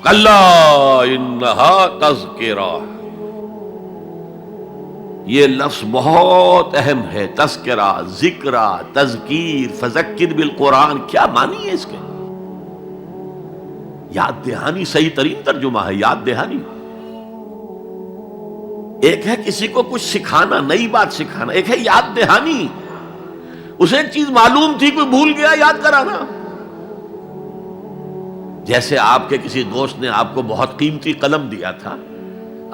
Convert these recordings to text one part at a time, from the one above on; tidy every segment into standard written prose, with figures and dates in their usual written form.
کلا انہا تذکرہ، یہ لفظ بہت اہم ہے. تذکرہ، ذکرہ، تذکیر، فذکر بالقرآن، کیا معنی ہے اس کے؟ یاد دہانی صحیح ترین ترجمہ ہے، یاد دہانی. ایک ہے کسی کو کچھ سکھانا، نئی بات سکھانا، ایک ہے یاد دہانی. اسے ایک چیز معلوم تھی، کوئی بھول گیا، یاد کرانا. جیسے آپ کے کسی دوست نے آپ کو بہت قیمتی قلم دیا تھا،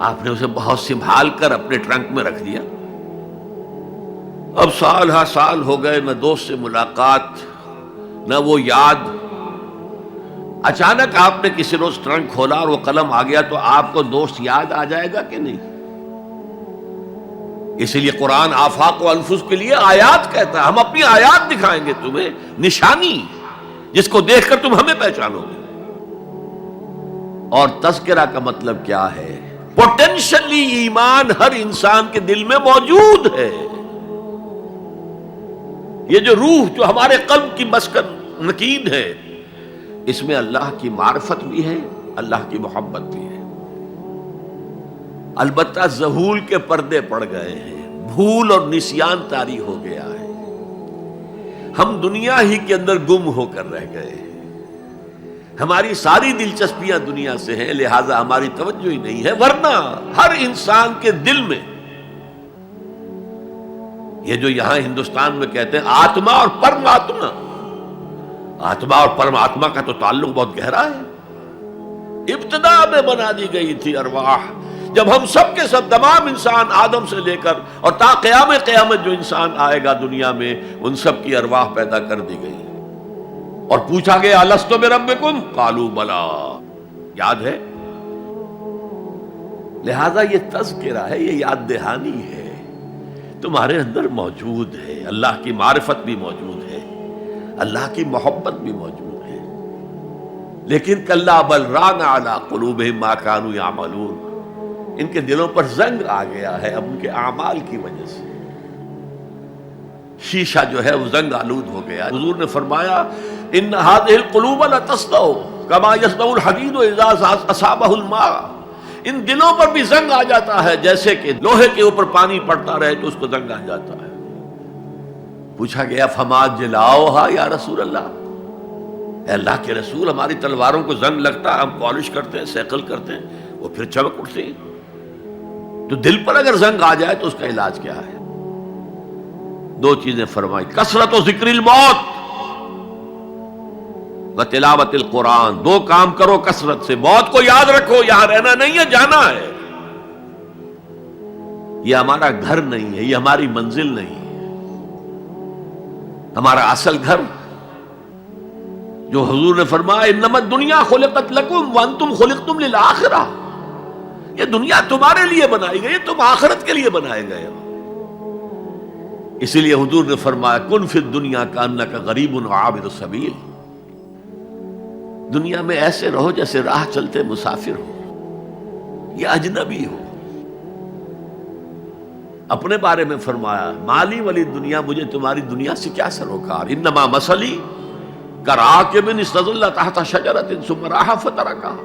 آپ نے اسے بہت سنبھال کر اپنے ٹرنک میں رکھ دیا. اب سال ہا سال ہو گئے، نہ دوست سے ملاقات، نہ وہ یاد. اچانک آپ نے کسی روز ٹرنک کھولا اور وہ قلم آ گیا، تو آپ کو دوست یاد آ جائے گا کہ نہیں؟ اسی لیے قرآن آفاق و انفس کے لیے آیات کہتا ہے. ہم اپنی آیات دکھائیں گے تمہیں، نشانی جس کو دیکھ کر تم ہمیں پہچانو گے. اور تذکرہ کا مطلب کیا ہے؟ پوٹینشلی ایمان ہر انسان کے دل میں موجود ہے. یہ جو روح جو ہمارے قلب کی مسکن نکین ہے، اس میں اللہ کی معرفت بھی ہے، اللہ کی محبت بھی ہے. البتہ ذہول کے پردے پڑ گئے ہیں، بھول اور نسیان طاری ہو گیا ہے. ہم دنیا ہی کے اندر گم ہو کر رہ گئے ہیں. ہماری ساری دلچسپیاں دنیا سے ہیں، لہذا ہماری توجہ ہی نہیں ہے. ورنہ ہر انسان کے دل میں یہ جو یہاں ہندوستان میں کہتے ہیں آتما اور پرماتما، آتما اور پرماتما کا تو تعلق بہت گہرا ہے. ابتدا میں بنا دی گئی تھی ارواح، جب ہم سب کے سب تمام انسان آدم سے لے کر اور تا قیامت جو انسان آئے گا دنیا میں، ان سب کی ارواح پیدا کر دی گئی. اور پوچھا گیا الست بربکم قالوا بلا، یاد ہے؟ لہذا یہ تذکرہ ہے، یہ یاد دہانی ہے، تمہارے اندر موجود ہے. اللہ کی معرفت بھی موجود ہے، اللہ کی محبت بھی موجود ہے. لیکن کلا بل ران علی قلوبہم ما کانوا یعملون، ان کے دلوں پر زنگ آ گیا ہے اب ان کے اعمال کی وجہ سے. شیشہ جو ہے وہ زنگ آلود ہو گیا. حضور نے فرمایا ان هذه القلوب لتصدع كما يصدع الحديد اذا اصابه الماء، ان دلوں پر بھی زنگ آ جاتا ہے جیسے کہ لوہے کے اوپر پانی پڑتا رہے تو اس کو زنگ آ جاتا ہے. پوچھا گیا فما جلاؤها یا رسول اللہ، اے اللہ کے رسول ہماری تلواروں کو زنگ لگتا ہے، ہم پالش کرتے ہیں، سیکل کرتے ہیں، وہ پھر چمک اٹھتے ہیں. تو دل پر اگر زنگ آ جائے تو اس کا علاج کیا ہے؟ دو چیزیں فرمائی، کثرت و ذکر الموت و تلاوت القرآن. دو کام کرو کثرت سے، موت کو یاد رکھو، یہاں رہنا نہیں ہے، جانا ہے. یہ ہمارا گھر نہیں ہے، یہ ہماری منزل نہیں ہے. ہمارا اصل گھر جو حضور نے فرمایا انما الدنیا خلقت لکم وانتم خلقتم للآخرہ، یہ دنیا تمہارے لیے بنائی گئی، تم آخرت کے لیے بنائے گئے ہو. اسی لیے حضور نے فرمایا کن فی الدنیا کانک غریب عابر السبیل، دنیا میں ایسے رہو جیسے راہ چلتے مسافر ہو یا اجنبی ہو. اپنے بارے میں فرمایا مالی ولی دنیا، مجھے تمہاری دنیا سے کیا سروکار، انما مثلی کراکب استظل تحت شجرۃ ثم راح فترکھا،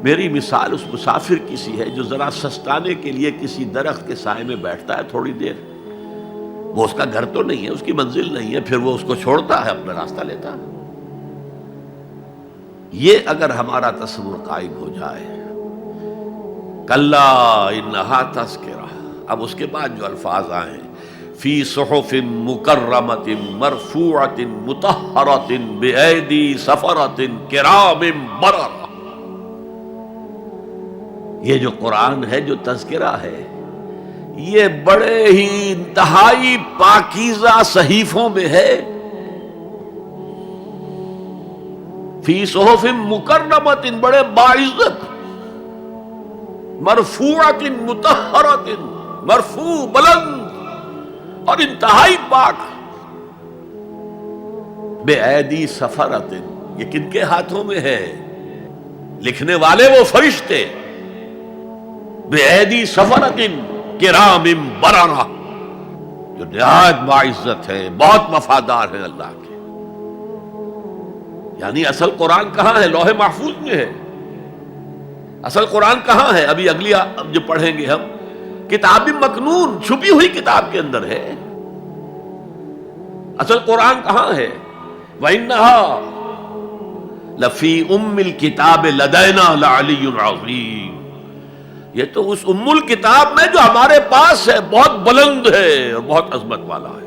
میری مثال اس مسافر کی سی ہے جو ذرا سستانے کے لیے کسی درخت کے سائے میں بیٹھتا ہے تھوڑی دیر. وہ اس کا گھر تو نہیں ہے، اس کی منزل نہیں ہے، پھر وہ اس کو چھوڑتا ہے، اپنا راستہ لیتا ہے. یہ اگر ہمارا تصور قائم ہو جائے، کلا انہا تذکرہ. اب اس کے بعد جو الفاظ آئے فی صحف مکرمۃ مرفوعۃ مطہرۃ بایدی سفرۃ کرام بررہ، یہ جو قرآن ہے، جو تذکرہ ہے، یہ بڑے ہی انتہائی پاکیزہ صحیفوں میں ہے. فی صحف مکرمۃ، بڑے باعزت، مرفوعۃ مطہرۃ، مرفوع بلند اور انتہائی پاک. بے ایدی سفرۃ، یہ کن کے ہاتھوں میں ہے؟ لکھنے والے وہ فرشتے. بے ایدی سفرۃ کرام بررہ، جو نہایت باعزت ہے، بہت وفادار ہے اللہ کے. یعنی اصل قرآن کہاں ہے؟ لوح محفوظ میں ہے. اصل قرآن کہاں ہے؟ ابھی اگلی جو پڑھیں گے ہم، کتاب مکنون، چھپی ہوئی کتاب کے اندر ہے۔ اصل قرآن کہاں ہے؟ وَإِنَّهَا لَفِي أُمِّ الْكِتَابِ لَدَيْنَا لَعَلِيٌّ عَظِيمٌ، یہ تو اس ام الکتاب میں جو ہمارے پاس ہے، بہت بلند ہے اور بہت عظمت والا ہے۔